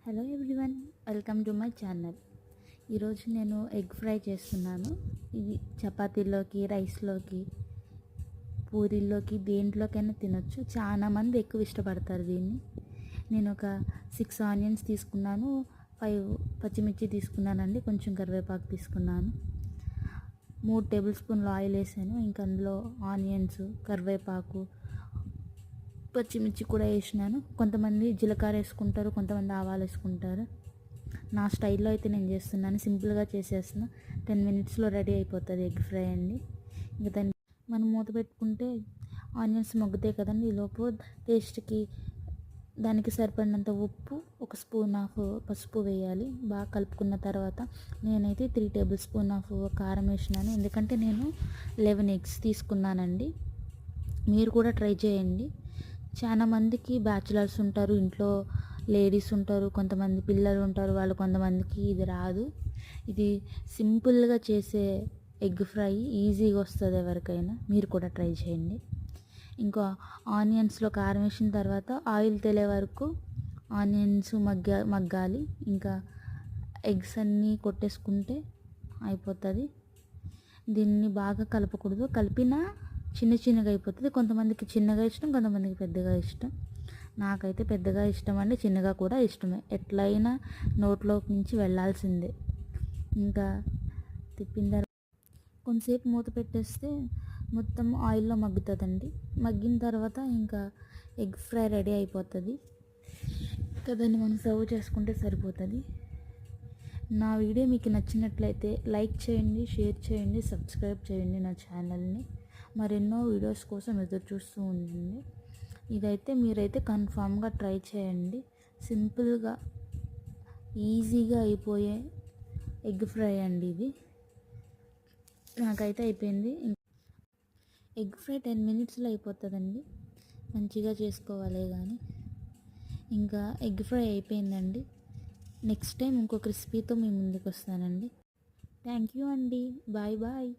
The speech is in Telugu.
Hello everyone, welcome to my channel. ఈరోజు నేను ఎగ్ ఫ్రై చేస్తున్నాను. ఇది చపాతీలోకి, రైస్లోకి, పూరీల్లోకి, దేంట్లోకైనా తినొచ్చు. చాలా మంది ఎక్కువ ఇష్టపడతారు దీన్ని. నేను ఒక 6 ఆనియన్స్ తీసుకున్నాను, 5 పచ్చిమిర్చి తీసుకున్నానండి, కొంచెం కరివేపాకు తీసుకున్నాను, 3 టేబుల్ స్పూన్లు ఆయిల్ వేసాను. ఇంకా అందులో ఆనియన్స్, కరివేపాకు, పచ్చిమిర్చి కూడా వేసినాను. కొంతమంది జీలకర్ర వేసుకుంటారు, కొంతమంది ఆవాలు వేసుకుంటారు. నా స్టైల్లో అయితే నేను చేస్తున్నాను, సింపుల్గా చేసేస్తున్నా. 10 మినిట్స్లో రెడీ అయిపోతుంది ఎగ్ ఫ్రై అండి. ఇంకా దాన్ని మనం మూత పెట్టుకుంటే ఆనియన్స్ మగ్గుతాయి కదండి. ఈలోపు టేస్ట్కి దానికి సరిపడినంత ఉప్పు, 1 స్పూన్ ఆఫ్ పసుపు వేయాలి. బాగా కలుపుకున్న తర్వాత నేనైతే 3 టేబుల్ స్పూన్ ఆఫ్ కారం వేసినాను, ఎందుకంటే నేను 11 ఎగ్స్ తీసుకున్నానండి. మీరు కూడా ట్రై చేయండి. చాలా మందికి బ్యాచులర్స్ ఉంటారు, ఇంట్లో లేడీస్ ఉంటారు, కొంతమంది పిల్లలు ఉంటారు, వాళ్ళు కొంతమందికి ఇది రాదు. ఇది సింపుల్గా చేసే ఎగ్ ఫ్రై, ఈజీగా వస్తుంది ఎవరికైనా. మీరు కూడా ట్రై చేయండి. ఇంకా ఆనియన్స్లో కారం వేసిన తర్వాత ఆయిల్ తేలే వరకు ఆనియన్స్ మగ్గాలి. ఇంకా ఎగ్స్ అన్నీ కొట్టేసుకుంటే అయిపోతుంది. దీన్ని బాగా కలపకూడదు, కలిపినా చిన్నగా అయిపోతుంది. కొంతమందికి చిన్నగా ఇష్టం, కొంతమందికి పెద్దగా ఇష్టం. నాకైతే పెద్దగా ఇష్టం అండి, చిన్నగా కూడా ఇష్టమే. ఎట్లయినా నోట్లోకి నుంచి వెళ్ళాల్సిందే. ఇంకా తిప్పిన తర్వాత కొంతసేపు మూత పెట్టేస్తే మొత్తం ఆయిల్లో మగ్గుతుందండి. మగ్గిన తర్వాత ఇంకా ఎగ్ ఫ్రై రెడీ అయిపోతుంది. ఇంకా దాన్ని మనం సర్వ్ చేసుకుంటే సరిపోతుంది. నా వీడియో మీకు నచ్చినట్లయితే లైక్ చేయండి, షేర్ చేయండి, సబ్స్క్రైబ్ చేయండి నా ఛానల్ని. మరెన్నో వీడియోస్ కోసం ఎదురు చూస్తూ ఉండండి. ఇదైతే మీరైతే కన్ఫామ్గా ట్రై చేయండి. సింపుల్గా, ఈజీగా అయిపోయే ఎగ్ ఫ్రై అండి ఇది. నాకైతే అయిపోయింది. ఎగ్ ఫ్రై 10 మినిట్స్లో అయిపోతుందండి. మంచిగా చేసుకోవాలి కానీ. ఇంకా ఎగ్ ఫ్రై అయిపోయిందండి. నెక్స్ట్ టైం ఇంకొక రెసిపీతో మీ ముందుకు వస్తానండి. థ్యాంక్ యూ అండి. Bye bye.